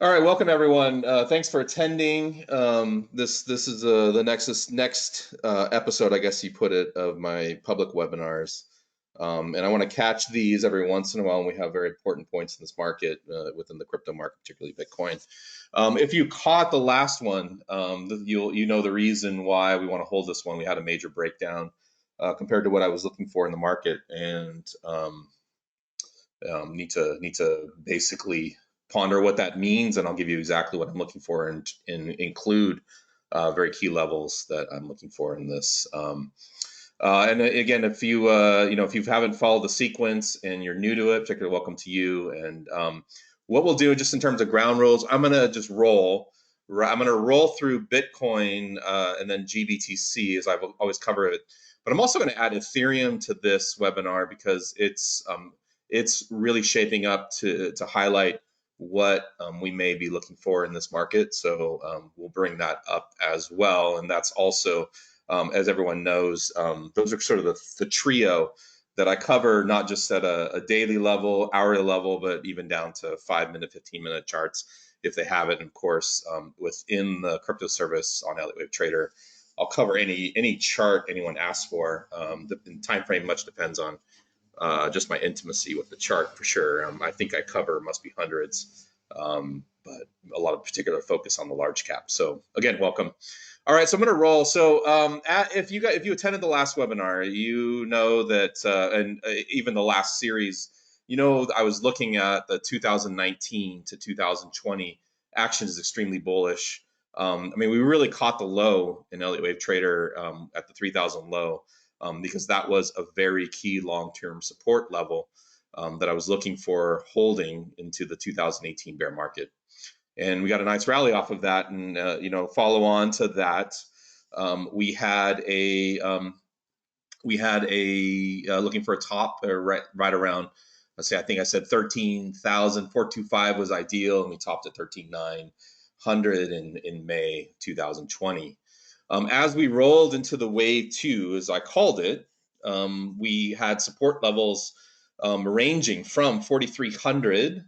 All right, welcome everyone. Thanks for attending. This is the next episode, I guess you put it, of my public webinars. And I want to catch these every once in a while when we have very important points in this market, within the crypto market, particularly Bitcoin. If you caught the last one, you know the reason why we want to hold this one. We had a major breakdown compared to what I was looking for in the market, and need to basically ponder what that means, and I'll give you exactly what I'm looking for and include very key levels that I'm looking for in this. And again, if you if you haven't followed the sequence and you're new to it, particularly welcome to you. And what we'll do, just in terms of ground rules, I'm gonna just roll. I'm gonna roll through Bitcoin and then GBTC, as I've always covered it. But I'm also going to add Ethereum to this webinar because it's really shaping up to highlight what we may be looking for in this market. So we'll bring that up as well. And that's also, as everyone knows, those are sort of the trio that I cover, not just at a daily level, hourly level, but even down to 5-minute, 15-minute charts if they have it. And of course, within the crypto service on Elliott Wave Trader, I'll cover any chart anyone asks for. The time frame much depends on just my intimacy with the chart, for sure. I think I cover must be hundreds, but a lot of particular focus on the large cap. So again, welcome. All right, so I'm going to roll. So if you attended the last webinar, you know that, and even the last series, I was looking at the 2019 to 2020 action is extremely bullish. I mean, we really caught the low in Elliott Wave Trader at the 3,000 low. Because that was a very key long-term support level that I was looking for holding into the 2018 bear market. And we got a nice rally off of that. And, follow on to that, we had a looking for a top right around, let's say, I think I said 13,425 was ideal. And we topped at 13,900 in May 2020. As we rolled into the wave two, as I called it, we had support levels ranging from 4,300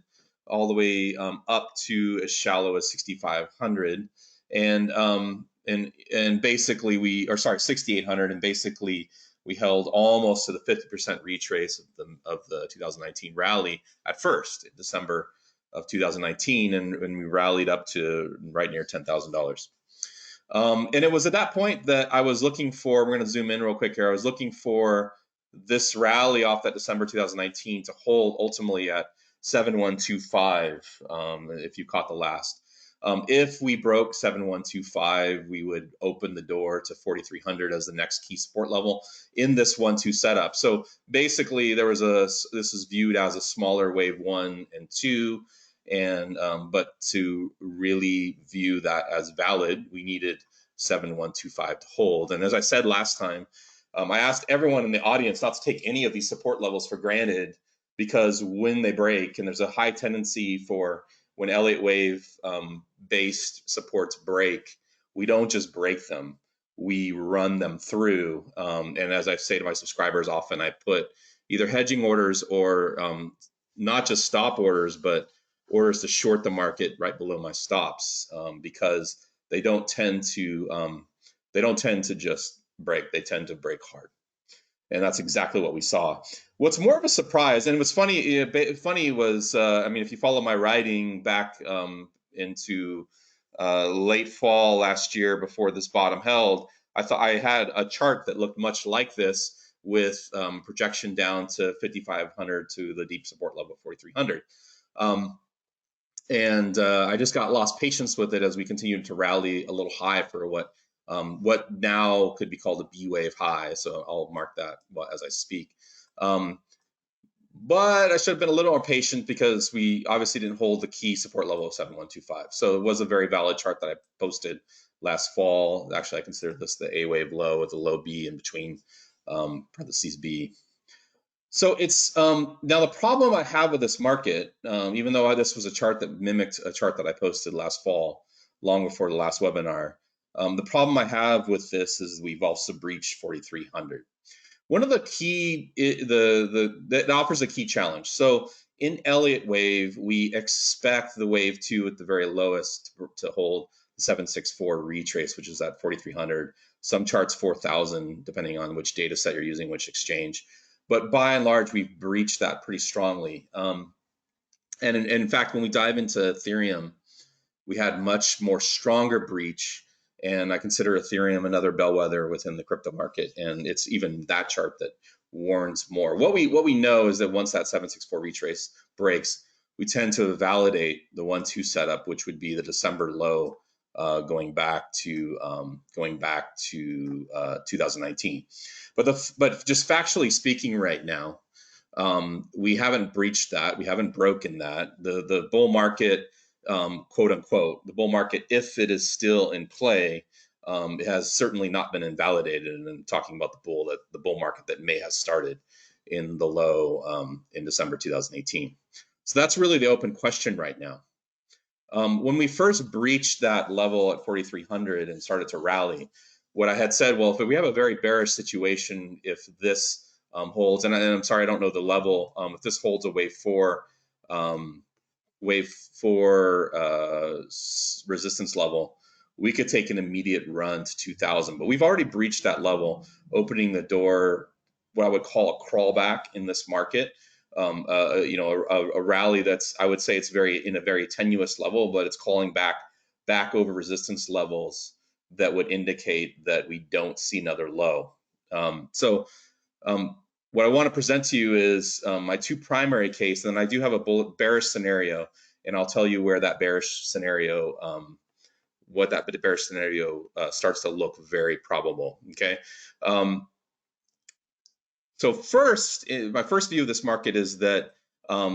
all the way up to as shallow as 6,500, and basically 6,800, and basically we held almost to the 50% retrace of the 2019 rally at first in December of 2019, and we rallied up to right near $10,000. And it was at that point that I was looking for, we're going to zoom in real quick here, I was looking for this rally off that December 2019 to hold ultimately at 7125, if you caught the last. If we broke 7125, we would open the door to 4,300 as the next key support level in this 1-2 setup. So basically this is viewed as a smaller wave 1 and 2. And but to really view that as valid, we needed 7125 to hold. And as I said last time, I asked everyone in the audience not to take any of these support levels for granted, because when they break, and there's a high tendency for when Elliott Wave based supports break, we don't just break them, we run them through. And as I say to my subscribers often, I put either hedging orders or not just stop orders, but orders to short the market right below my stops, because they don't tend to just break. They tend to break hard, and that's exactly what we saw. What's more of a surprise, and what's funny was, I mean, if you follow my writing back into late fall last year before this bottom held, I thought I had a chart that looked much like this with projection down to 5,500 to the deep support level of 4,300. And I just lost patience with it as we continued to rally a little high for what now could be called a B wave high. So I'll mark that as I speak. But I should have been a little more patient, because we obviously didn't hold the key support level of 7125. So it was a very valid chart that I posted last fall. Actually, I consider this the A wave low with a low B in between parentheses B. So it's now the problem I have with this market, even though this was a chart that mimicked a chart that I posted last fall, long before the last webinar. The problem I have with this is we've also breached 4,300. One of the key, that offers a key challenge. So in Elliott wave, we expect the wave 2 at the very lowest to hold 764 retrace, which is at 4,300. Some charts 4,000, depending on which data set you're using, which exchange. But by and large, we've breached that pretty strongly. And in fact, when we dive into Ethereum, we had much more stronger breach. And I consider Ethereum another bellwether within the crypto market. And it's even that chart that warns more. What we know is that once that 764 retrace breaks, we tend to validate the 1-2 setup, which would be the December low going back to 2019. But just factually speaking, right now, we haven't breached that. We haven't broken that. The bull market, quote unquote, the bull market, if it is still in play, it has certainly not been invalidated. And I'm talking about the bull market that may have started in the low in December 2018. So that's really the open question right now. When we first breached that level at 4,300 and started to rally, what I had said, well, if we have a very bearish situation, if this holds, and I'm sorry, I don't know the level, if this holds a wave 4 resistance level, we could take an immediate run to 2,000. But we've already breached that level, opening the door, what I would call a crawlback in this market. A rally that's, I would say it's in a very tenuous level, but it's calling back over resistance levels that would indicate that we don't see another low. What I want to present to you is my two primary cases, and I do have a bearish scenario, and I'll tell you where that bearish scenario, starts to look very probable. Okay. So first, my first view of this market is that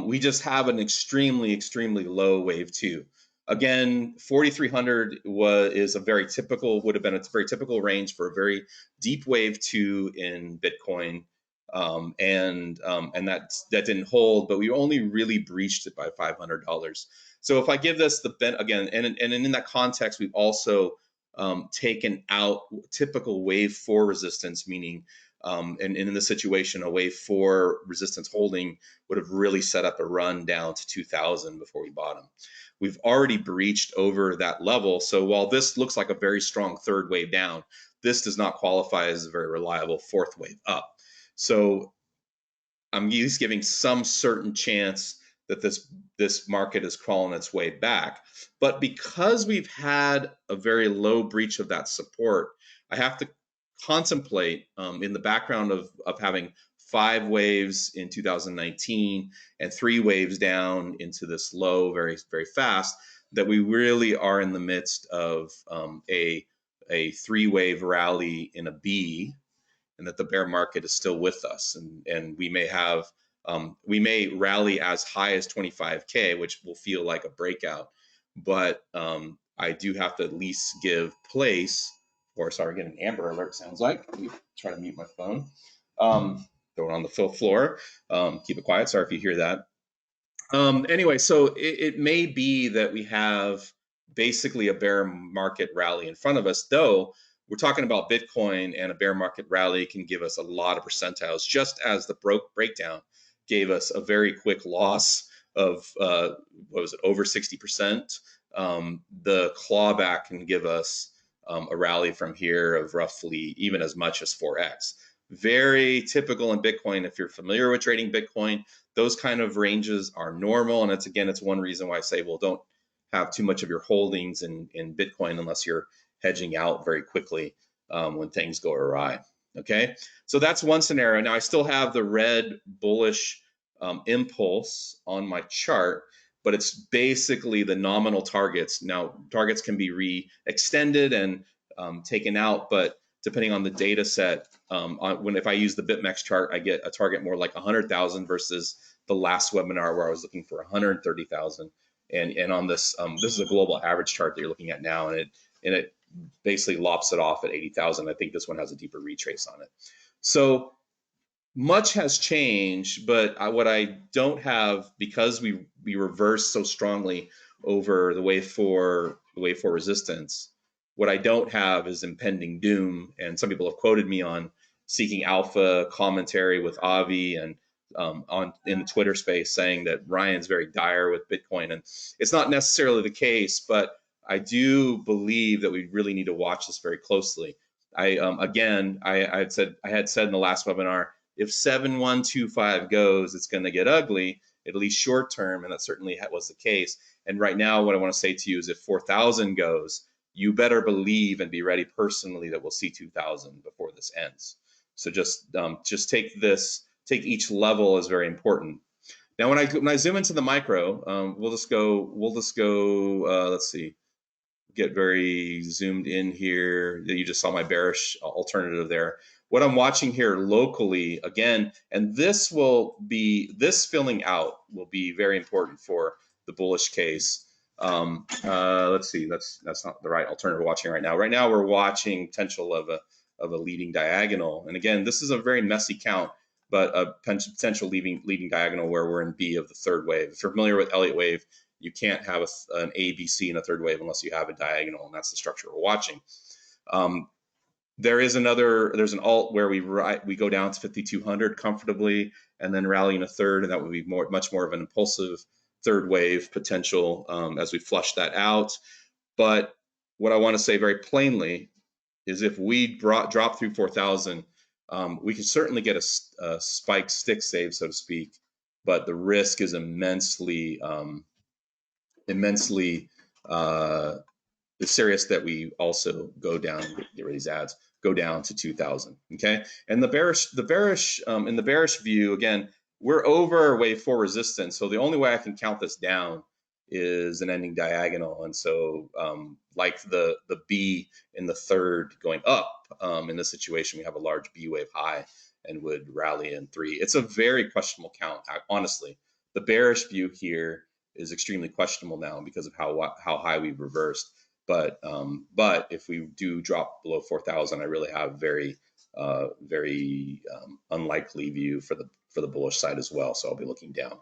we just have an extremely low wave 2. Again, 4,300 would have been a very typical range for a very deep wave 2 in Bitcoin, and that didn't hold, but we only really breached it by $500. So if I give this the bent again, and in that context, we've also taken out typical wave 4 resistance, meaning and in this situation, a wave 4 resistance holding would have really set up a run down to 2,000 before we bottom. We've already breached over that level. So while this looks like a very strong third wave down, this does not qualify as a very reliable fourth wave up. So I'm at least giving some certain chance that this market is crawling its way back. But because we've had a very low breach of that support, I have to contemplate in the background of having 5 waves in 2019 and 3 waves down into this low very fast, that we really are in the midst of a 3-wave rally in a B, and that the bear market is still with us, and we may rally as high as 25K, which will feel like a breakout, but I do have to at least give place. Or sorry, get an Amber Alert sounds like. Let me try to mute my phone. Throw it on the floor. Keep it quiet. Sorry if you hear that. Anyway, so it may be that we have basically a bear market rally in front of us, though we're talking about Bitcoin, and a bear market rally can give us a lot of percentiles, just as the breakdown gave us a very quick loss of, over 60%. The clawback can give us a rally from here of roughly even as much as 4x. Very typical in Bitcoin. If you're familiar with trading Bitcoin, those kind of ranges are normal. And it's one reason why I say, well, don't have too much of your holdings in Bitcoin unless you're hedging out very quickly when things go awry. Okay, so that's one scenario. Now I still have the red bullish impulse on my chart, but it's basically the nominal targets. Now, targets can be re-extended and taken out, but depending on the data set, if I use the BitMEX chart, I get a target more like 100,000 versus the last webinar where I was looking for 130,000. And on this, this is a global average chart that you're looking at now, and it basically lops it off at 80,000. I think this one has a deeper retrace on it. So much has changed, but what I don't have, because we reversed so strongly over the wave 4 resistance, what I don't have is impending doom. And some people have quoted me on seeking alpha commentary with Avi, and in the Twitter space saying that Ryan's very dire with Bitcoin, and it's not necessarily the case, but I do believe that we really need to watch this very closely. I had said in the last webinar, if 7125 goes, it's going to get ugly, at least short term, and that certainly was the case. And right now, what I want to say to you is, if 4,000 goes, you better believe and be ready personally that we'll see 2,000 before this ends. So just take each level as very important. Now, when I zoom into the micro, we'll just go. Let's see. Get very zoomed in here. You just saw my bearish alternative there. What I'm watching here locally again, and this filling out will be very important for the bullish case. Let's see, that's not the right alternative we're watching right now. Right now we're watching potential of a leading diagonal, and again, this is a very messy count, but a potential leading diagonal where we're in B of the third wave. If you're familiar with Elliott wave, you can't have an A, B, C in a third wave unless you have a diagonal, and that's the structure we're watching. There's an alt where we go down to 5,200 comfortably and then rally in a third, and that would be much more of an impulsive third wave potential as we flush that out. But what I want to say very plainly is, if we drop through 4,000, we can certainly get a spike stick save, so to speak, but the risk is immensely serious that we also go down. Get rid of these ads. Go down to 2,000. Okay, and in the bearish view, again, we're over wave 4 resistance. So the only way I can count this down is an ending diagonal, and so like the B in the third going up, in this situation we have a large B wave high and would rally in 3. It's a very questionable count, honestly. The bearish view here is extremely questionable now because of how high we've reversed. But if we do drop below 4,000, I really have very unlikely view for the bullish side as well. So I'll be looking down.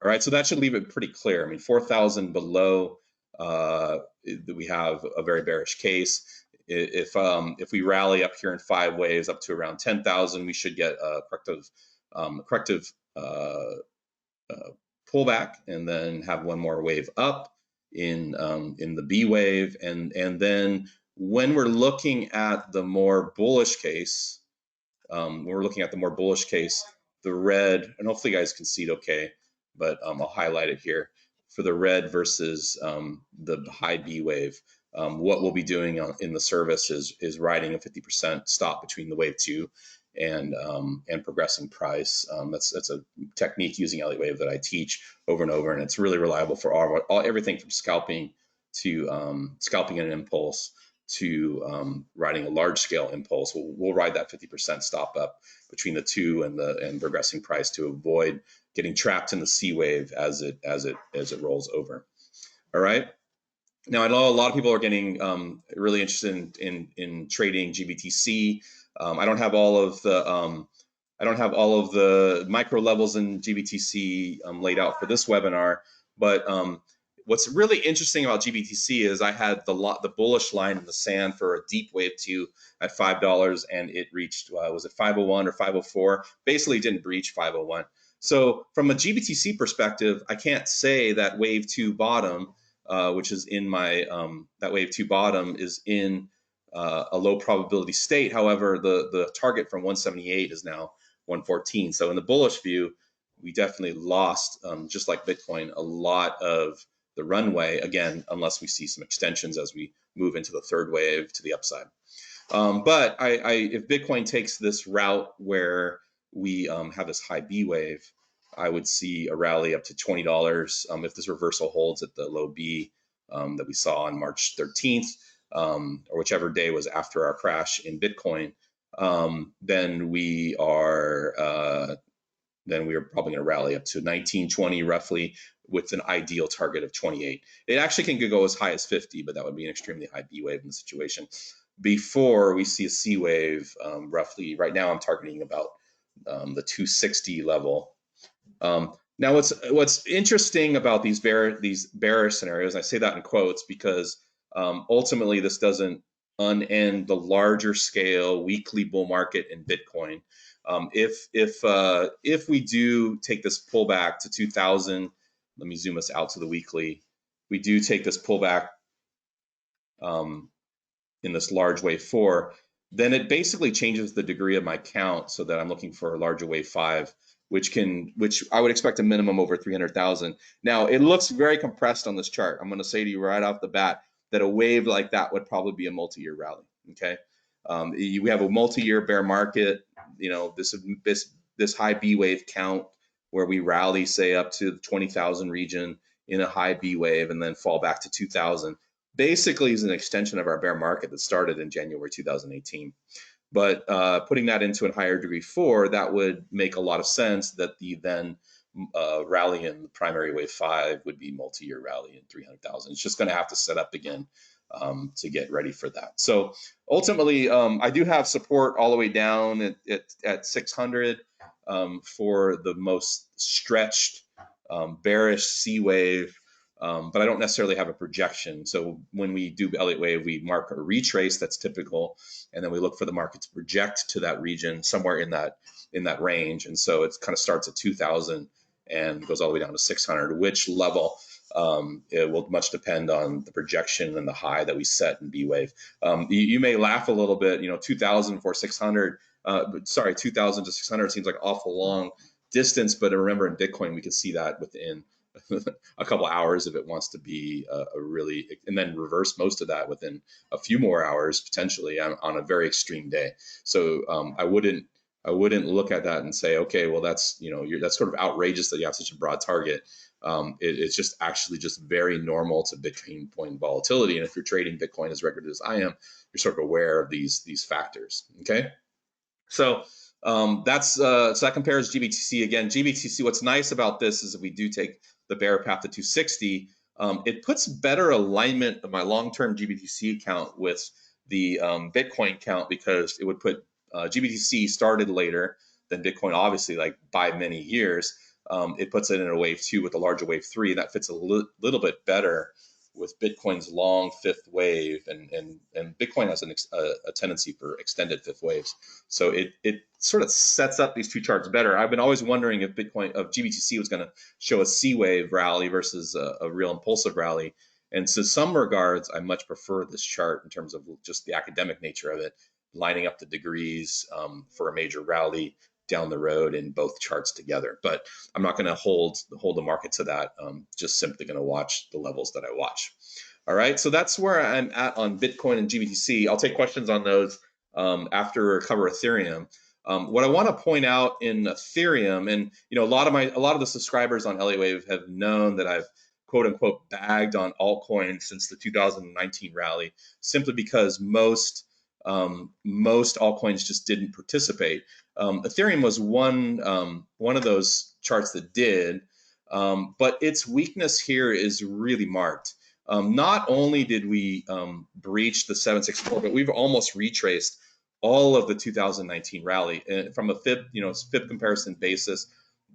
All right, so that should leave it pretty clear. I mean, 4,000 below, we have a very bearish case. If we rally up here in 5 waves up to around 10,000, we should get a corrective pullback, and then have one more wave up in the B wave, and then when we're looking at the more bullish case, the red, and hopefully you guys can see it okay, but I'll highlight it here for the red versus the high B wave. What we'll be doing in the service is riding a 50% stop between the wave 2 and progressing price. That's a technique using Elliott wave that I teach over and over, and it's really reliable for everything from scalping to scalping an impulse to riding a large scale impulse. We'll ride that 50% stop up between the 2 and progressing price to avoid getting trapped in the C wave as it rolls over. All right. Now, I know a lot of people are getting really interested in trading GBTC. I don't have all of the micro levels in GBTC laid out for this webinar, but what's really interesting about GBTC is I had the bullish line in the sand for a deep wave 2 at $5, and it reached was it 501 or 504? Basically, didn't breach 501. So from a GBTC perspective, I can't say that wave 2 bottom, which is in my that wave 2 bottom is in a low probability state. However, the target from 178 is now 114. So in the bullish view, we definitely lost, just like Bitcoin, a lot of the runway, again, unless we see some extensions as we move into the third wave to the upside. But if Bitcoin takes this route where we have this high B wave, I would see a rally up to $20 if this reversal holds at the low B that we saw on March 13th, or whichever day was after our crash in Bitcoin. Then we are probably going to rally up to 1920 roughly, with an ideal target of 28. It actually can go as high as 50, but that would be an extremely high B wave in the situation. Before we see a C wave, roughly right now I'm targeting about the 260 level. Now, what's interesting about these bearish scenarios, and I say that in quotes because ultimately this doesn't unend the larger scale weekly bull market in Bitcoin. If we do take this pullback to 2000, let me zoom us out to the weekly. We do take this pullback in this large wave 4, then it basically changes the degree of my count so that I'm looking for a larger wave 5, which I would expect a minimum over 300,000. Now, it looks very compressed on this chart. I'm going to say to you right off the bat that a wave like that would probably be a multi-year rally. Okay, we have a multi-year bear market. This high B wave count where we rally, say, up to the 20,000 region in a high B wave and then fall back to 2,000. Basically is an extension of our bear market that started in January 2018. But putting that into a higher degree 4, that would make a lot of sense that the then rally in the primary wave 5 would be multi-year rally in 300,000. It's just going to have to set up again to get ready for that. So ultimately, I do have support all the way down at 600 for the most stretched bearish C wave. But I don't necessarily have a projection. So when we do Elliott wave, we mark a retrace, that's typical, and then we look for the market to project to that region somewhere in that range. And so it kind of starts at 2,000 and goes all the way down to 600. Which level? It will much depend on the projection and the high that we set in B wave. You may laugh a little bit. 2,000 for 600. 2,000 to 600 seems like an awful long distance, but remember in Bitcoin we can see that within a couple hours if it wants to be and then reverse most of that within a few more hours potentially on a very extreme day. So I wouldn't look at that and say, okay, well that's that's sort of outrageous that you have such a broad target. It's just actually just very normal to Bitcoin volatility, and if you're trading Bitcoin as regularly as I am, you're sort of aware of these factors. Okay, so so that compares GBTC. Again, GBTC, what's nice about this is if we do take the bear path to 260, it puts better alignment of my long-term GBTC count with the Bitcoin count, because it would put GBTC started later than Bitcoin, obviously, like by many years. It puts it in a wave 2 with a larger wave 3. That fits a little bit better with Bitcoin's long fifth wave, and Bitcoin has a tendency for extended fifth waves. So it sort of sets up these two charts better. I've been always wondering if GBTC was going to show a C wave rally versus a real impulsive rally. And to some regards, I much prefer this chart in terms of just the academic nature of it, lining up the degrees for a major rally down the road in both charts together. But I'm not going to hold the market to that. Just simply going to watch the levels that I watch. All right, so that's where I'm at on Bitcoin and GBTC. I'll take questions on those after I cover Ethereum. What I want to point out in Ethereum, and a lot of the subscribers on Elliott Wave have known that I've quote unquote bagged on altcoins since the 2019 rally, simply because most altcoins just didn't participate. Ethereum was one of those charts that did, but its weakness here is really marked. Not only did we breach the 764, but we've almost retraced all of the 2019 rally. And from a fib comparison basis,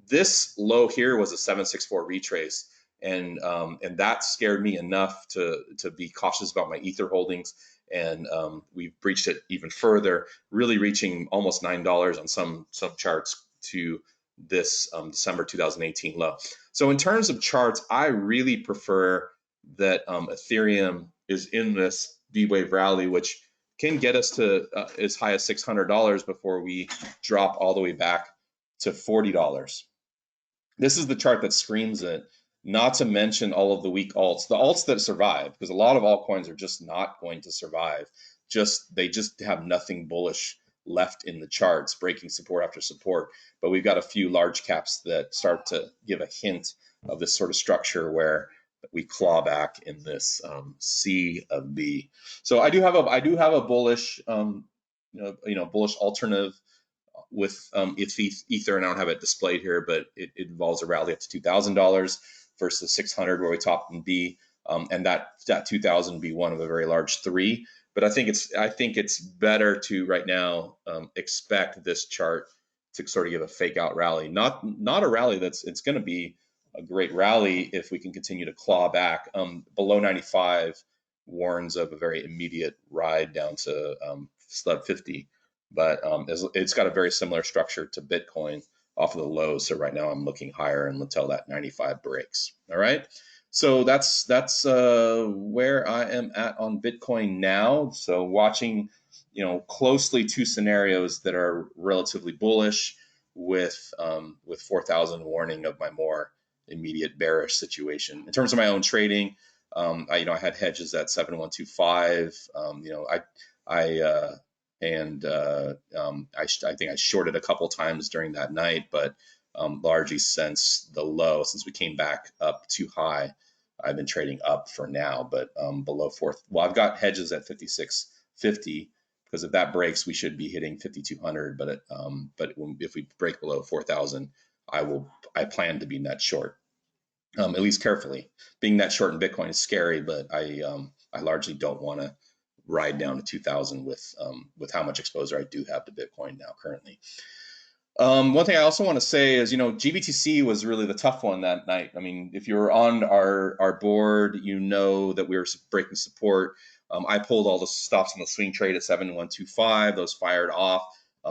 this low here was a 764 retrace, and that scared me enough to be cautious about my Ether holdings. And we've breached it even further, really reaching almost $9 on some charts to this December 2018 low. So in terms of charts, I really prefer that Ethereum is in this V-wave rally, which can get us to as high as $600 before we drop all the way back to $40. This is the chart that screams it. Not to mention all of the weak alts, the alts that survive, because a lot of altcoins are just not going to survive. They just have nothing bullish left in the charts, breaking support after support. But we've got a few large caps that start to give a hint of this sort of structure where we claw back in this C of B. So I do have a bullish, bullish alternative with Ether, and I don't have it displayed here, but it involves a rally up to $2,000 versus 600 where we topped in B, and that 2,000 be one of a very large 3. But I think it's better to right now expect this chart to sort of give a fake out rally, not a rally it's going to be a great rally if we can continue to claw back. Below 95 warns of a very immediate ride down to sub 50. but it's got a very similar structure to Bitcoin off of the lows. So right now I'm looking higher and until that 95 breaks. All right. So that's where I am at on Bitcoin now. So watching, closely two scenarios that are relatively bullish with 4,000 warning of my more immediate bearish situation. In terms of my own trading, I had hedges at 7125. I think I shorted a couple times during that night, but largely since the low, since we came back up too high, I've been trading up for now, but below fourth. Well, I've got hedges at 56.50 because if that breaks, we should be hitting 5,200. But if we break below 4,000, I plan to be net short, at least carefully. Being net short in Bitcoin is scary, but I largely don't want to ride down to 2,000 with how much exposure I do have to Bitcoin now currently. One thing I also want to say is, GBTC was really the tough one that night. I mean, if you were on our board, you know that we were breaking support. I pulled all the stops on the swing trade at 7125. Those fired off.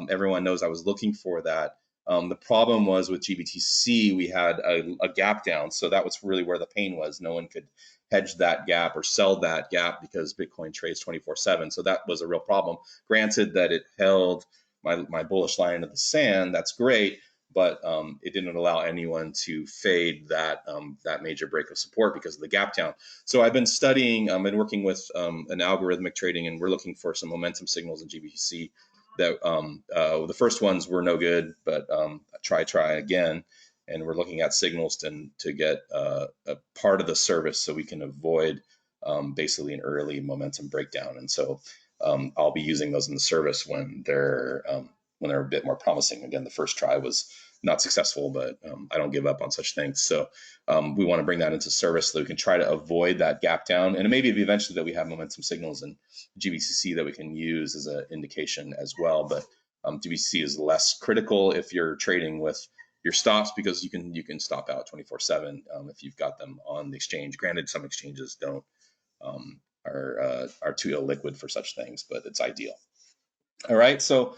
Everyone knows I was looking for that. The problem was with GBTC, we had a gap down. So that was really where the pain was. No one could hedge that gap or sell that gap because Bitcoin trades 24/7. So that was a real problem. Granted that it held my bullish line in the sand, that's great, but it didn't allow anyone to fade that major break of support because of the gap down. So I've been studying, been working with an algorithmic trading, and we're looking for some momentum signals in GBTC. That the first ones were no good, but try again, and we're looking at signals to get a part of the service so we can avoid basically an early momentum breakdown. And so I'll be using those in the service when they're a bit more promising. Again, the first try was not successful, but I don't give up on such things. So we want to bring that into service so that we can try to avoid that gap down. And it may be eventually that we have momentum signals in GBTC that we can use as an indication as well. But GBTC is less critical if you're trading with your stops because you can stop out 24/7 if you've got them on the exchange. Granted, some exchanges don't. Are too illiquid for such things, but it's ideal. All right, so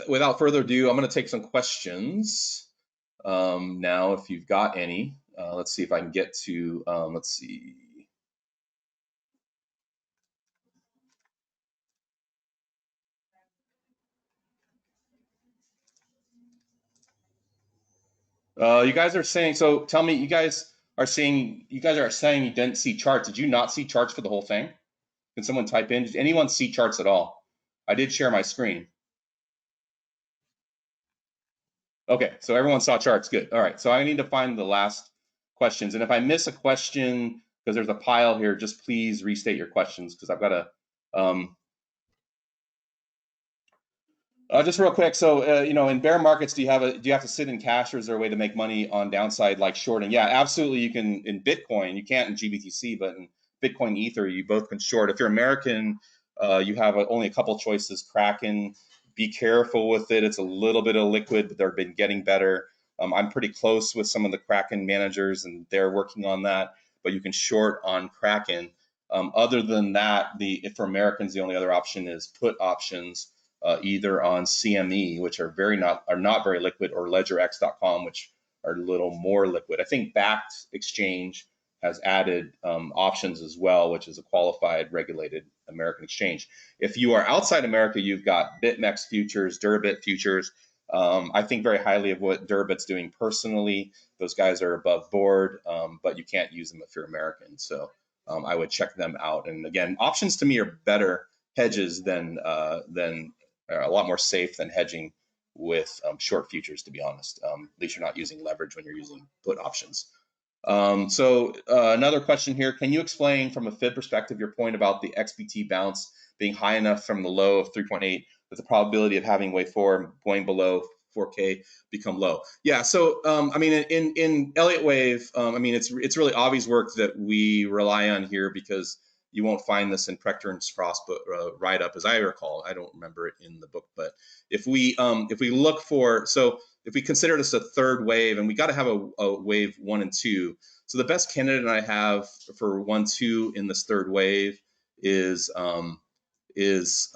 without further ado, I'm going to take some questions now, if you've got any. Let's see if I can get to, let's see. You guys are saying, so tell me, you guys are saying you didn't see charts. Did you not see charts for the whole thing? Can someone type in? Did anyone see charts at all? I did share my screen. Okay, so everyone saw charts. Good. All right, so I need to find the last questions. And if I miss a question, because there's a pile here, just please restate your questions because I've got to. Just real quick, so in bear markets, do you have to sit in cash, or is there a way to make money on downside like shorting? Yeah, absolutely. You can in Bitcoin. You can't in GBTC, but in Bitcoin Ether, you both can short. If you're American, you have only a couple choices. Kraken. Be careful with it. It's a little bit illiquid, but they've been getting better. I'm pretty close with some of the Kraken managers, and they're working on that. But you can short on Kraken. Other than that, for Americans, the only other option is put options. Either on CME, which are not very liquid, or ledgerx.com, which are a little more liquid. I think Bakkt Exchange has added options as well, which is a qualified, regulated American exchange. If you are outside America, you've got BitMEX futures, Durbit futures. I think very highly of what Durbit's doing personally. Those guys are above board, but you can't use them if you're American. So I would check them out. And again, options to me are better hedges than a lot more safe than hedging with short futures, to be honest. At least you're not using leverage when you're using put options. So another question here. Can you explain from a fib perspective your point about the XBT bounce being high enough from the low of 3.8 that the probability of having wave 4 going below 4K become low? Yeah, so I mean, in Elliott wave, I mean, it's really obvious work that we rely on here because you won't find this in Prechter and Frost write-up, as I recall. I don't remember it in the book, but if we look for, so if we consider this a third wave, and we got to have a wave 1 and 2. So the best candidate I have for 1, 2 in this third wave is is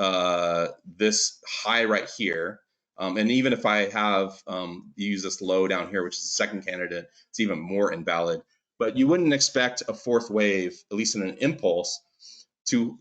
this high right here. And even if I have use this low down here, which is the second candidate, it's even more invalid. But you wouldn't expect a fourth wave, at least in an impulse, to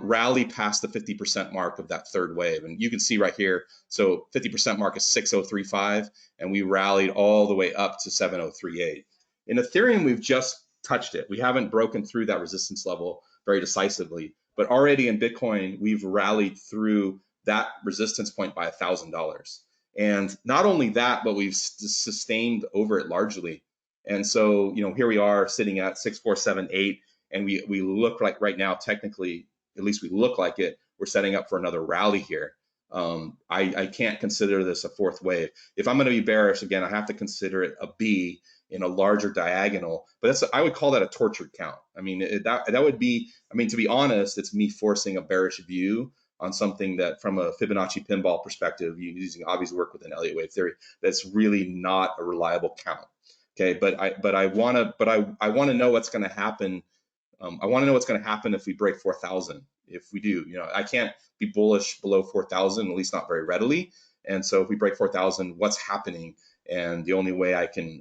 rally past the 50% mark of that third wave. And you can see right here, so 50% mark is 6035, and we rallied all the way up to 7038. In Ethereum, we've just touched it. We haven't broken through that resistance level very decisively, but already in Bitcoin, we've rallied through that resistance point by $1,000. And not only that, but we've sustained over it largely. And so, here we are sitting at 6478, and we look like right now, technically, at least we look like it, we're setting up for another rally here. I can't consider this a fourth wave. If I'm going to be bearish, again, I have to consider it a B in a larger diagonal, but I would call that a tortured count. I mean, that would be, to be honest, it's me forcing a bearish view on something that, from a Fibonacci pinball perspective, using obvious work with an Elliott wave theory, that's really not a reliable count. Okay, but I want to know what's going to happen. I want to know what's going to happen if we break 4,000. If we do, I can't be bullish below 4,000, at least not very readily. And so if we break 4,000, what's happening? And the only way I can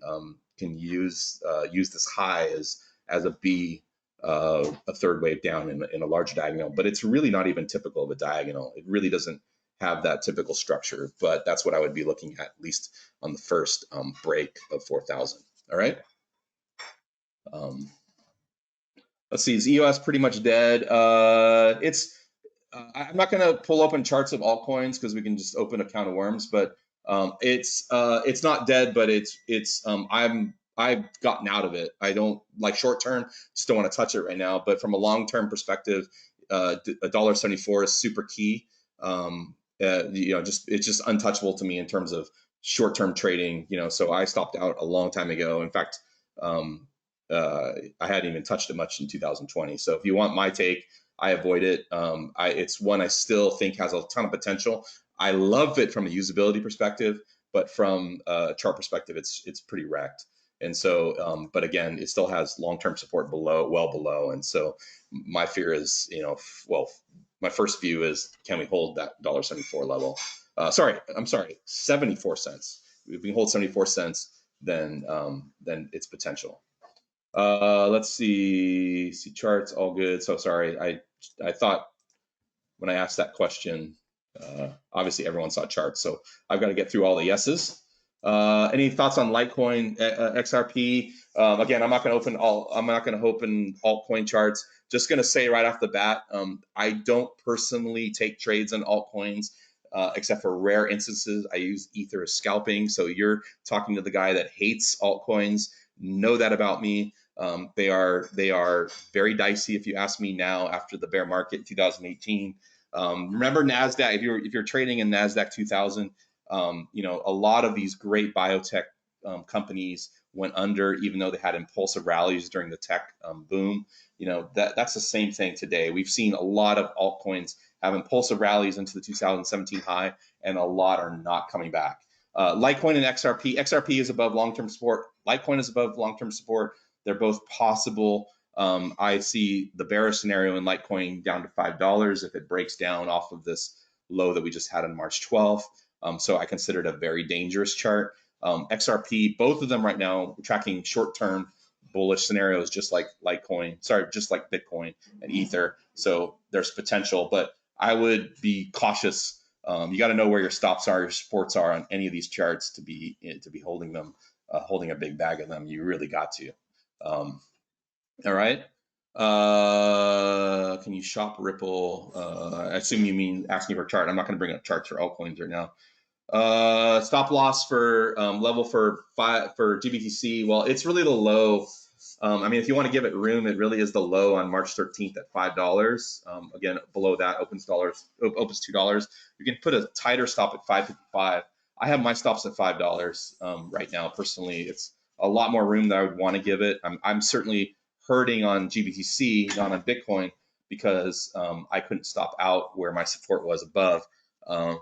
use this high is as a B, a third wave down in a large diagonal. But it's really not even typical of a diagonal. It really doesn't have that typical structure. But that's what I would be looking at least on the first break of 4,000. All right. Let's see, is EOS pretty much dead? I'm not going to pull open charts of altcoins because we can just open a can of worms, but it's not dead, but I've gotten out of it. I don't like short term, just don't want to touch it right now. But from a long term perspective, $1.74 is super key. It's just untouchable to me in terms of short term trading. So I stopped out a long time ago. In fact, I hadn't even touched it much in 2020. So if you want my take, I avoid it. It's one I still think has a ton of potential. I love it from a usability perspective, but from a chart perspective, it's pretty wrecked. And so, but again, it still has long-term support well below. And so my fear is, my first view is, can we hold that $1.74 level? I'm sorry, 74 cents. If we can hold 74 cents, then it's potential. Let's see charts, all good. So sorry, I thought when I asked that question, obviously everyone saw charts, so I've got to get through all the yeses. Any thoughts on Litecoin, XRP? Again, I'm not going to open altcoin charts. Just going to say right off the bat, I don't personally take trades in altcoins. Except for rare instances, I use Ether as scalping. So you're talking to the guy that hates altcoins. Know that about me. They are very dicey. If you ask me now, after the bear market in 2018, remember NASDAQ. If you're trading in NASDAQ 2000, a lot of these great biotech companies went under, even though they had impulsive rallies during the tech boom. That's the same thing today. We've seen a lot of altcoins have impulsive rallies into the 2017 high, and a lot are not coming back. Litecoin and XRP. XRP is above long-term support. Litecoin is above long-term support. They're both possible. I see the bearish scenario in Litecoin down to $5 if it breaks down off of this low that we just had on March 12th. So I consider it a very dangerous chart. XRP, both of them right now tracking short-term bullish scenarios, just like Bitcoin and Ether. So there's potential, but I would be cautious. You got to know where your stops are, your supports are on any of these charts to be holding them, holding a big bag of them. You really got to. All right. Can you shop Ripple? I assume you mean asking for a chart. I'm not going to bring up charts for altcoins right now. Stop loss for level for GBTC. Well, it's really the low. If you want to give it room, it really is the low on March 13th at $5. Again, below that opens $2. You can put a tighter stop at $5.55. I have my stops at $5 right now. Personally, it's a lot more room that I would want to give it. I'm certainly hurting on GBTC, not on Bitcoin, because I couldn't stop out where my support was above.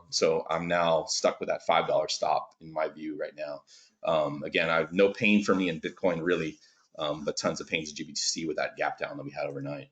So I'm now stuck with that $5 stop in my view right now. Again, I have no pain for me in Bitcoin really, but tons of pains in GBTC with that gap down that we had overnight.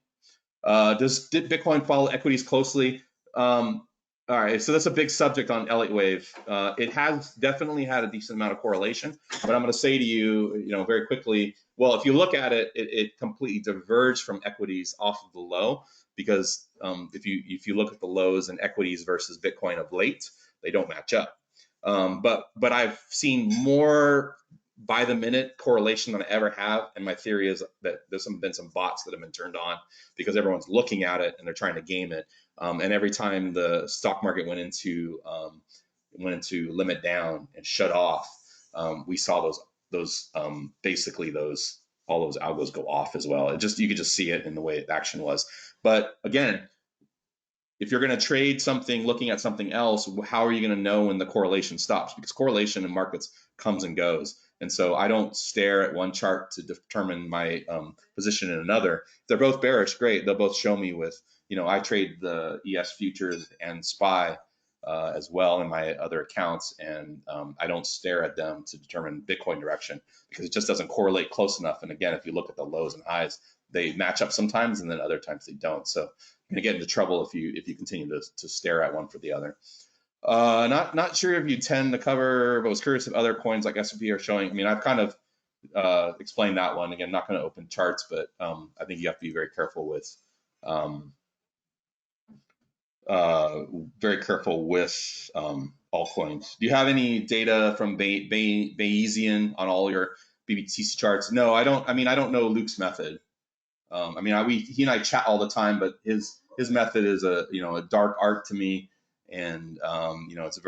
Did Bitcoin follow equities closely? All right, so that's a big subject on Elliott Wave. It has definitely had a decent amount of correlation, but I'm going to say to you, very quickly. Well, if you look at it, it completely diverged from equities off of the low, because if you look at the lows in equities versus Bitcoin of late, they don't match up. But I've seen more by the minute correlation than I ever have, and my theory is that there's been some bots that have been turned on because everyone's looking at it and they're trying to game it. And every time the stock market went into limit down and shut off, we saw those basically all those algos go off as well. You could just see it in the way the action was. But again, if you're going to trade something looking at something else, how are you going to know when the correlation stops? Because correlation in markets comes and goes. And so I don't stare at one chart to determine my position in another. If they're both bearish, great. They'll both show me with, I trade the ES futures and SPY as well in my other accounts. And I don't stare at them to determine Bitcoin direction because it just doesn't correlate close enough. And again, if you look at the lows and highs, they match up sometimes and then other times they don't. So you're going to get into trouble if you continue to stare at one for the other. Not sure if you tend to cover, but was curious if other coins like S&P are showing. I mean, I've kind of explained that one. Again, not going to open charts, but I think you have to be very careful with altcoins. Do you have any data from Bayesian on all your GBTC charts? No, I don't. I mean, I don't know Luke's method. He and I chat all the time, but his method is a dark art to me, and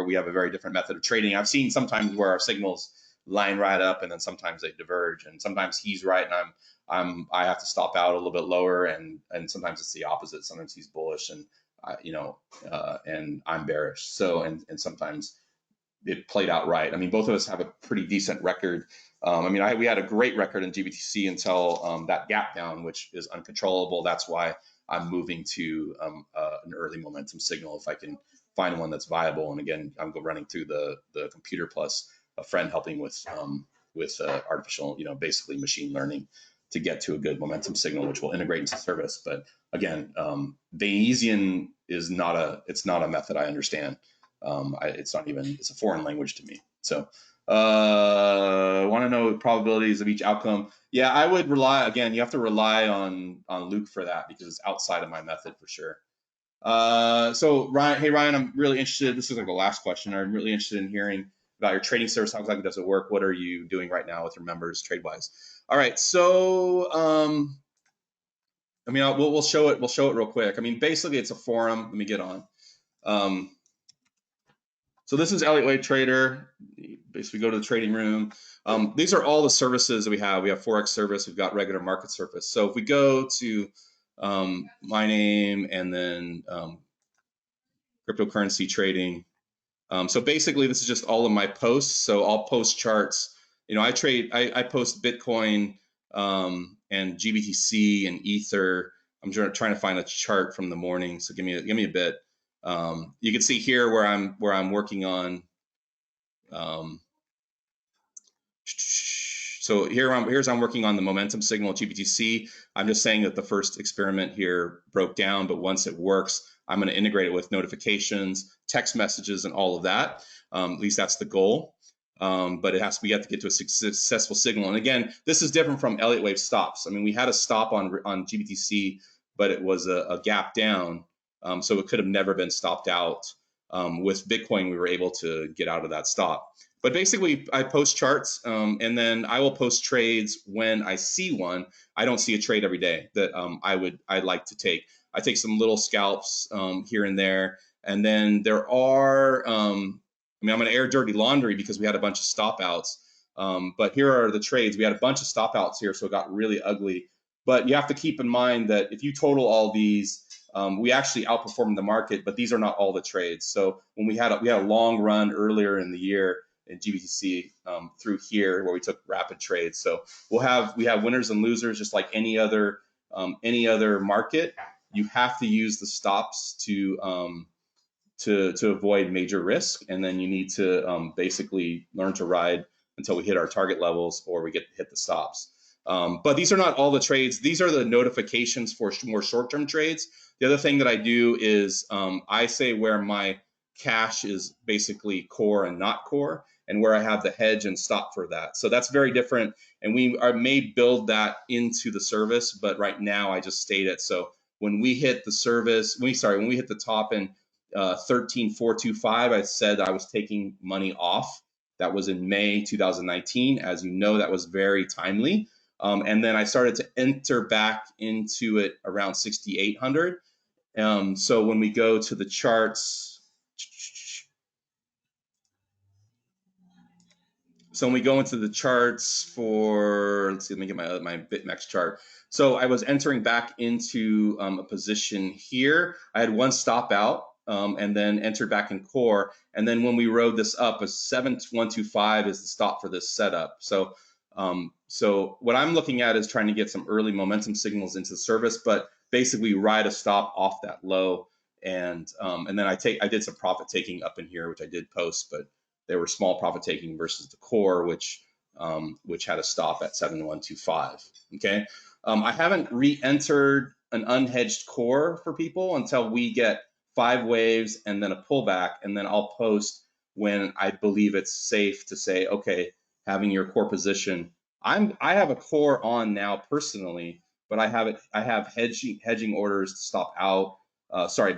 we have a very different method of trading. I've seen sometimes where our signals line right up, and then sometimes they diverge, and sometimes he's right, and I have to stop out a little bit lower, and sometimes it's the opposite. Sometimes he's bullish, and and I'm bearish. So and sometimes it played out right. I mean, both of us have a pretty decent record. We had a great record in GBTC until that gap down, which is uncontrollable. That's why I'm moving to an early momentum signal if I can find one that's viable. And again, I'm running through the computer plus a friend helping with artificial, basically machine learning to get to a good momentum signal, which will integrate into service. But again, Bayesian is not a method I understand. It's a foreign language to me. So want to know the probabilities of each outcome. Yeah, I would rely, again, you have to rely on Luke for that because it's outside of my method for sure. So Ryan, I'm really interested. This is like the last question. I'm really interested in hearing about your trading service. How exactly does it work? What are you doing right now with your members trade wise? All right. So, we'll show it. We'll show it real quick. I mean, basically it's a forum. Let me get on. So this is Elliott Wave Trader. Basically, go to the trading room. These are all the services that we have. We have Forex service. We've got regular market service. So if we go to my name and then cryptocurrency trading. So basically, this is just all of my posts. So I'll post charts. I post Bitcoin and GBTC and Ether. I'm trying to find a chart from the morning. So give me a bit. You can see here where I'm working on. So here's I'm working on the momentum signal at GBTC. I'm just saying that the first experiment here broke down, but once it works, I'm going to integrate it with notifications, text messages, and all of that. At least that's the goal. But we have to get to a successful signal. And again, this is different from Elliott Wave stops. I mean, we had a stop on GBTC, but it was a gap down. So it could have never been stopped out. With Bitcoin, we were able to get out of that stop. But basically, I post charts, and then I will post trades when I see one. I don't see a trade every day that I'd like to take. I take some little scalps here and there, and then there are. I'm going to air dirty laundry because we had a bunch of stop outs. But here are the trades. We had a bunch of stop outs here, so it got really ugly. But you have to keep in mind that if you total all these, we actually outperformed the market, but these are not all the trades. So when we had a long run earlier in the year in GBTC through here where we took rapid trades. So we have winners and losers just like any other market. You have to use the stops to avoid major risk, and then you need to basically learn to ride until we hit our target levels or we hit the stops. But these are not all the trades. These are the notifications for more short-term trades. The other thing that I do is I say where my cash is basically core and not core, and where I have the hedge and stop for that. So that's very different. And may build that into the service, but right now I just state it. So when we hit the service, when we hit the top in 13,425, I said I was taking money off. That was in May 2019. As you know, that was very timely. And then I started to enter back into it around 6,800. So when we go to the charts, so when we go into the charts for, let's see, let me get my BitMEX chart. So I was entering back into a position here. I had one stop out and then entered back in core. And then when we rode this up, a 7,125 is the stop for this setup. So so what I'm looking at is trying to get some early momentum signals into the service, but basically ride a stop off that low. And then I did some profit taking up in here, which I did post, but they were small profit taking versus the core, which had a stop at 7,125. Okay, I haven't re-entered an unhedged core for people until we get 5 waves and then a pullback, and then I'll post when I believe it's safe to say, okay, having your core position. I have a core on now personally, but I have hedging orders to stop out.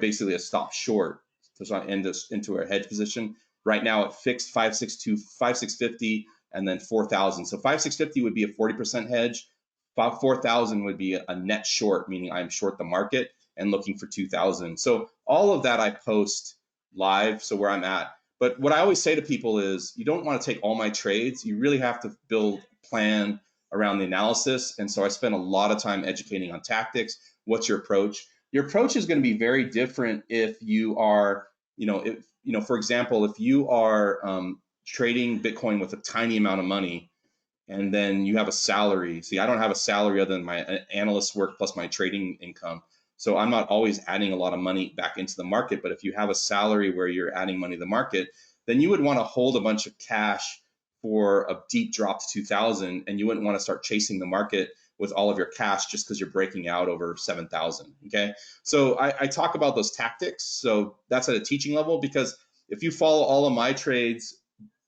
Basically a stop short to end this into a hedge position. Right now it fixed 5,650 and then 4,000. So 5,650 would be a 40% hedge. 4,000 would be a net short, meaning I'm short the market and looking for 2,000. So all of that I post live, so where I'm at. But what I always say to people is you don't want to take all my trades. You really have to build a plan around the analysis. And so I spend a lot of time educating on tactics. What's your approach? Your approach is going to be very different if you are, for example, if you are trading Bitcoin with a tiny amount of money and then you have a salary. See, I don't have a salary other than my analyst work plus my trading income. So I'm not always adding a lot of money back into the market. But if you have a salary where you're adding money to the market, then you would want to hold a bunch of cash for a deep drop to 2,000, and you wouldn't want to start chasing the market with all of your cash just because you're breaking out over 7,000. Okay, so I talk about those tactics. So that's at a teaching level, because if you follow all of my trades,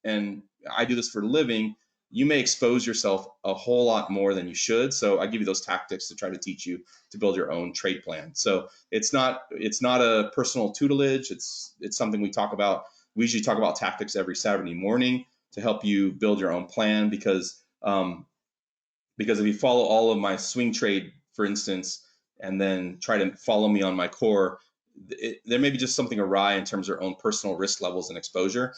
and I do this for a living, you may expose yourself a whole lot more than you should. So I give you those tactics to try to teach you to build your own trade plan. So it's not a personal tutelage. It's something we talk about. We usually talk about tactics every Saturday morning to help you build your own plan, because if you follow all of my swing trade, for instance, and then try to follow me on my core, there may be just something awry in terms of your own personal risk levels and exposure.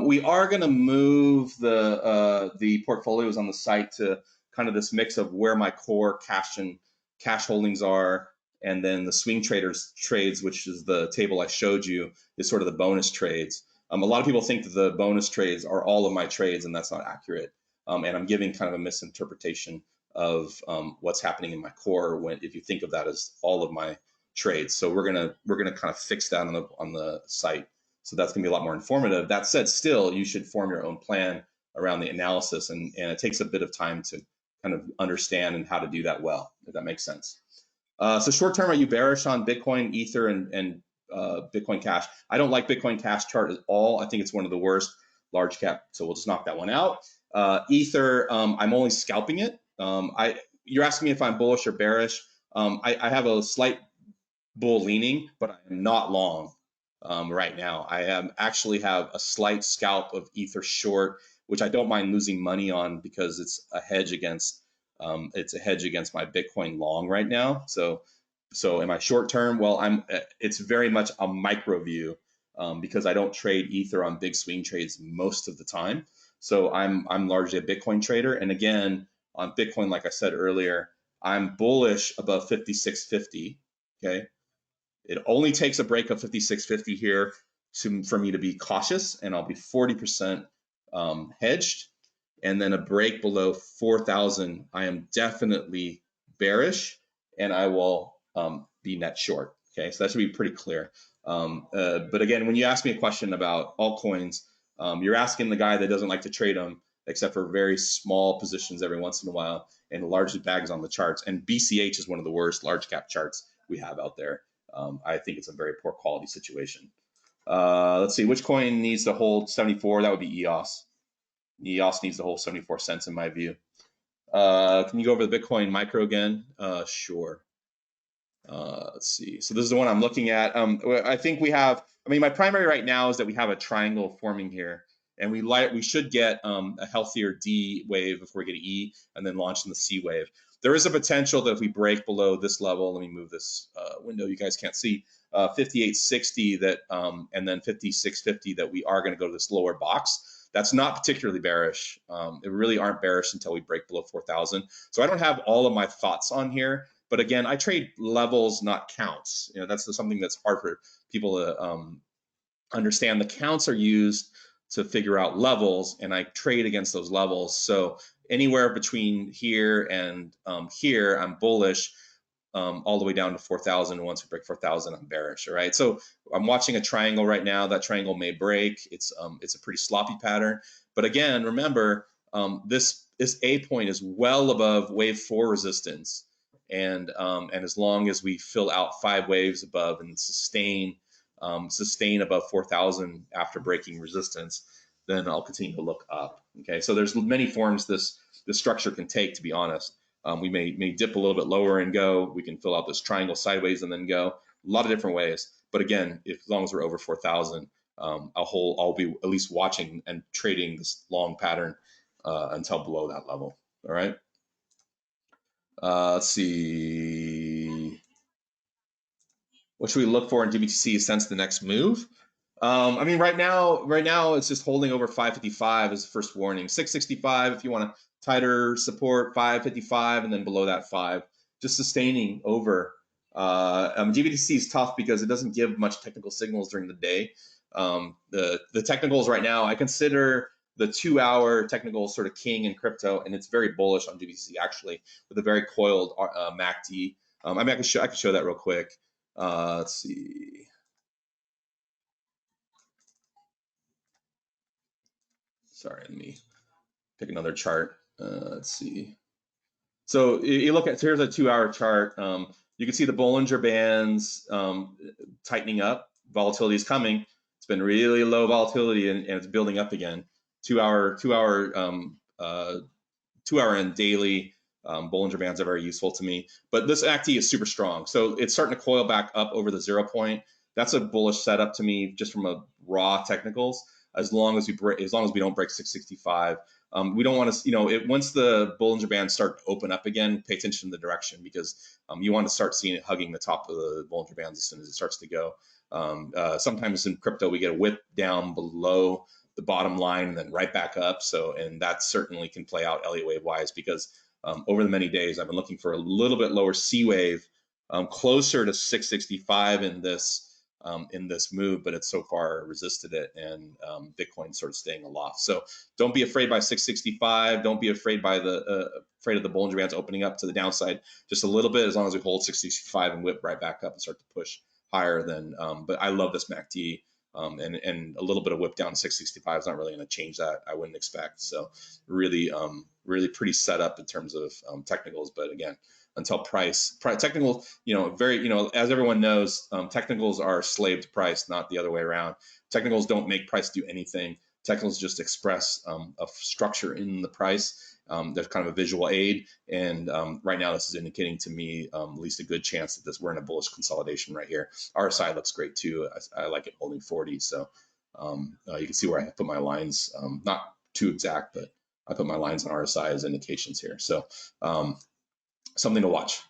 We are going to move the portfolios on the site to kind of this mix of where my core cash holdings are, and then the swing traders trades, which is the table I showed you, is sort of the bonus trades. A lot of people think that the bonus trades are all of my trades, and that's not accurate. And I'm giving kind of a misinterpretation of what's happening in my core if you think of that as all of my trades. So we're gonna kind of fix that on the site. So that's gonna be a lot more informative. That said, still you should form your own plan around the analysis, and it takes a bit of time to kind of understand and how to do that well, if that makes sense. So short term, are you bearish on Bitcoin, Ether, and Bitcoin Cash? I don't like Bitcoin Cash chart at all. I think it's one of the worst large cap. So we'll just knock that one out. Ether, I'm only scalping it. You're asking me if I'm bullish or bearish. I have a slight bull leaning, but I'm not long right now. I actually have a slight scalp of Ether short, which I don't mind losing money on because it's a hedge against my Bitcoin long right now. So am I short term? Well, it's very much a micro view because I don't trade Ether on big swing trades most of the time. So I'm largely a Bitcoin trader. And again, on Bitcoin, like I said earlier, I'm bullish above 5650. Okay. It only takes a break of 5650 here for me to be cautious, and I'll be 40% hedged. And then a break below 4,000, I am definitely bearish, and I will be net short. Okay, so that should be pretty clear. But again, when you ask me a question about altcoins, you're asking the guy that doesn't like to trade them. except for very small positions every once in a while, and largely bags on the charts. And BCH is one of the worst large cap charts we have out there. I think it's a very poor quality situation. Let's see, which coin needs to hold 74? That would be EOS. EOS needs to hold 74 cents in my view. Can you go over the Bitcoin micro again? Sure. Let's see. So this is the one I'm looking at. I think we have, I mean, my primary right now is that we have a triangle forming here, and we should get a healthier D wave before we get an E, and then launch in the C wave. There is a potential that if we break below this level, let me move this window you guys can't see, 5860 that, and then 5650 that we are going to go to this lower box. That's not particularly bearish. It really aren't bearish until we break below 4,000. So I don't have all of my thoughts on here. But again, I trade levels, not counts. You know, that's something that's hard for people to understand. The counts are used to figure out levels, and I trade against those levels. So anywhere between here and here, I'm bullish, all the way down to 4,000. Once we break 4,000, I'm bearish. All right. So I'm watching a triangle right now. That triangle may break. It's a pretty sloppy pattern. But again, remember, this A point is well above wave 4 resistance. And as long as we fill out 5 waves above and sustain above 4,000 after breaking resistance, then I'll continue to look up. Okay, so there's many forms this structure can take. To be honest, we may dip a little bit lower and go. We can fill out this triangle sideways and then go. A lot of different ways. But again, as long as we're over 4,000, I'll be at least watching and trading this long pattern until below that level. All right. Let's see. What should we look for in GBTC since the next move? I mean, right now it's just holding over 555 as the first warning. 665 if you want a tighter support, 555, and then below that 5. Just sustaining over. GBTC is tough because it doesn't give much technical signals during the day. The technicals right now, I consider the 2-hour technical sort of king in crypto, and it's very bullish on GBTC actually, with a very coiled MACD. I mean, I can show that real quick. Let's see. Sorry, let me pick another chart. Let's see. So you look at, so here's a 2-hour chart. You can see the Bollinger Bands tightening up. Volatility is coming. It's been really low volatility and it's building up again. 2-hour and daily Bollinger Bands are very useful to me. But this ACT is super strong. So it's starting to coil back up over the 0 point. That's a bullish setup to me just from a raw technicals. As long as we don't break 665, we don't want to, once the Bollinger Bands start to open up again, pay attention to the direction, because you want to start seeing it hugging the top of the Bollinger Bands as soon as it starts to go. Sometimes in crypto, we get a whip down below the bottom line and then right back up. And that certainly can play out Elliott wave wise, because over the many days, I've been looking for a little bit lower C wave, closer to 665 in this move, but it's so far resisted it, and Bitcoin's sort of staying aloft. So don't be afraid by 665. Don't be afraid by afraid of the Bollinger Bands opening up to the downside just a little bit, as long as we hold 665 and whip right back up and start to push higher. Then, but I love this MACD. And a little bit of whip down to 665 is not really going to change that. I wouldn't expect. So really pretty set up in terms of technicals. But again, until technical, as everyone knows, technicals are slave to price, not the other way around. Technicals don't make price do anything. Technicals just express a structure in the price. There's kind of a visual aid, and right now this is indicating to me at least a good chance that we're in a bullish consolidation right here. RSI looks great too. I like it holding 40, so you can see where I put my lines, not too exact, but I put my lines on RSI as indications here. So something to watch.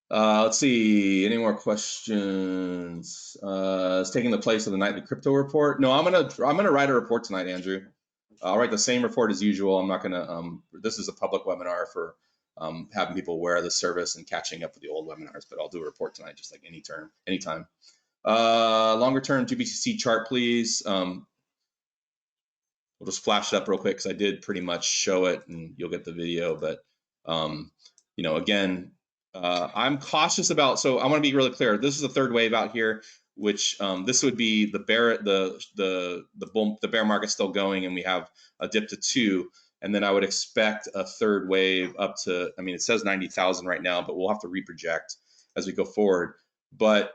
Let's see, any more questions? It's taking the place of the nightly crypto report. No, I'm gonna write a report tonight, Andrew. I'll write the same report as usual. I'm not gonna. This is a public webinar for having people aware of the service and catching up with the old webinars. But I'll do a report tonight, just like anytime. Longer term GBTC chart, please. We'll just flash it up real quick because I did pretty much show it, and you'll get the video. But again, I'm cautious about. So I want to be really clear. This is the third wave out here, which this would be the bear market still going, and we have a dip to 2. and then I would expect a third wave up to, I mean, it says 90,000 right now, but we'll have to reproject as we go forward. But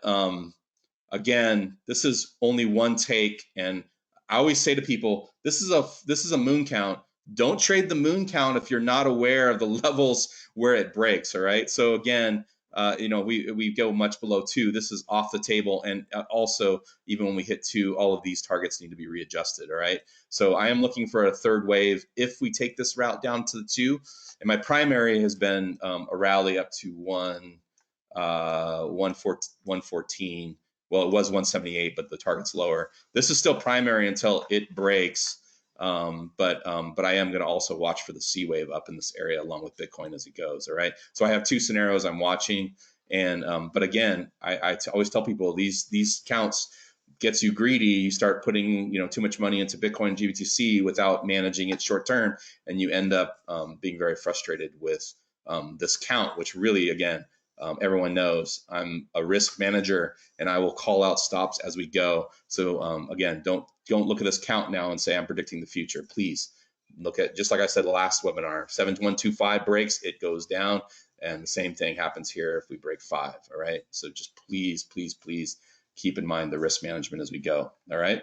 again, this is only one take, and I always say to people, this is a moon count. Don't trade the moon count if you're not aware of the levels where it breaks. All right. So again, we go much below 2. This is off the table, and also even when we hit 2, all of these targets need to be readjusted. All right. So I am looking for a third wave if we take this route down to the 2. And my primary has been a rally up to 114. Well, it was 178, but the target's lower. This is still primary until it breaks. But I am going to also watch for the C wave up in this area along with Bitcoin as it goes. All right. So I have 2 scenarios I'm watching. And but again, I always tell people these counts gets you greedy. You start putting too much money into Bitcoin GBTC without managing it short term, and you end up being very frustrated with this count, which really, again, everyone knows I'm a risk manager and I will call out stops as we go. So again, don't look at this count now and say I'm predicting the future. Please look at, just like I said last webinar, 7125 breaks, it goes down, and the same thing happens here if we break 5. All right. So just please, please, please keep in mind the risk management as we go. All right.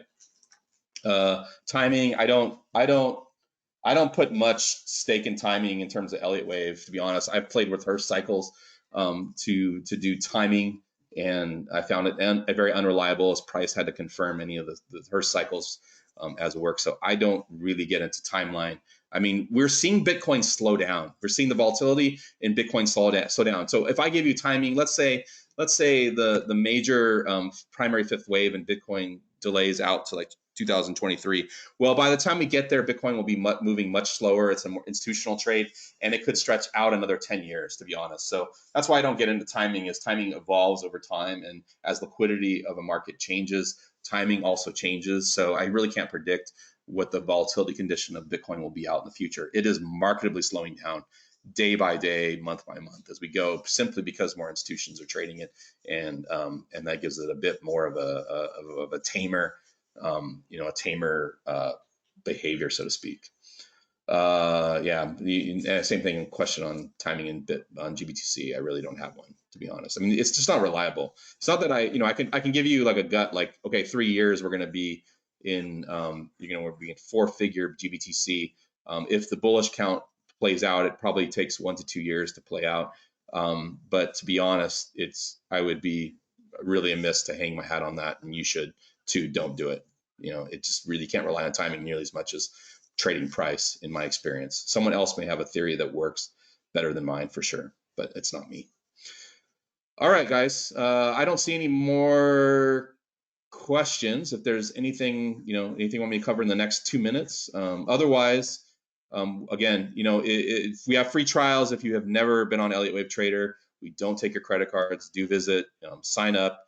Timing, I don't put much stake in timing in terms of Elliott wave, to be honest. I've played with her cycles to do timing, and I found it very unreliable, as Price had to confirm any of her cycles as work. So I don't really get into timeline. I mean, we're seeing Bitcoin slow down. We're seeing the volatility in Bitcoin slow down. So if I give you timing, let's say the major primary 5th wave in Bitcoin delays out to like 2023. Well, by the time we get there, Bitcoin will be moving much slower. It's a more institutional trade, and it could stretch out another 10 years, to be honest. So that's why I don't get into timing, as timing evolves over time. And as liquidity of a market changes, timing also changes. So I really can't predict what the volatility condition of Bitcoin will be out in the future. It is markedly slowing down day by day, month by month as we go, simply because more institutions are trading it, and that gives it a bit more of a tamer, a tamer behavior, so to speak. Yeah, the same thing. Question on timing on GBTC. I really don't have one, to be honest. I mean, it's just not reliable. It's not that I can give you like a gut, like, okay, 3 years we're going to be in we're being 4-figure GBTC. If the bullish count plays out, it probably takes 1 to 2 years to play out. But to be honest, I would be really amiss to hang my hat on that, and you should too. Don't do it. It just really can't rely on timing nearly as much as trading price, in my experience. Someone else may have a theory that works better than mine for sure, but it's not me. All right, guys. I don't see any more questions. If there's anything you want me to cover in the next 2 minutes, otherwise, again, if we have free trials, if you have never been on Elliott Wave Trader, we don't take your credit cards. Do visit, sign up.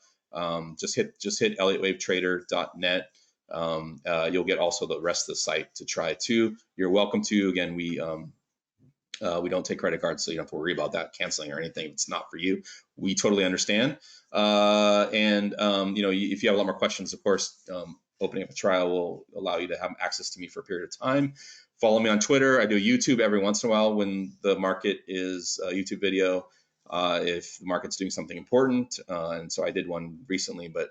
Just hit elliottwavetrader.net. You'll get also the rest of the site to try too. You're welcome to. Again, we don't take credit cards, so you don't have to worry about that canceling or anything. If it's not for you, we totally understand. If you have a lot more questions, of course, opening up a trial will allow you to have access to me for a period of time. Follow me on Twitter. I do YouTube every once in a while when the market is a YouTube video. If the market's doing something important, and so I did one recently, but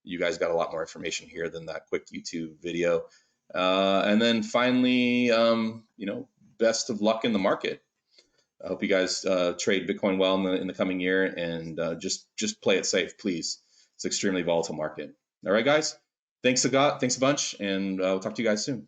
you guys got a lot more information here than that quick YouTube video. And then finally, best of luck in the market. I hope you guys trade Bitcoin well in the coming year, and just play it safe, please. It's an extremely volatile market. All right, guys. Thanks a bunch, and we'll talk to you guys soon.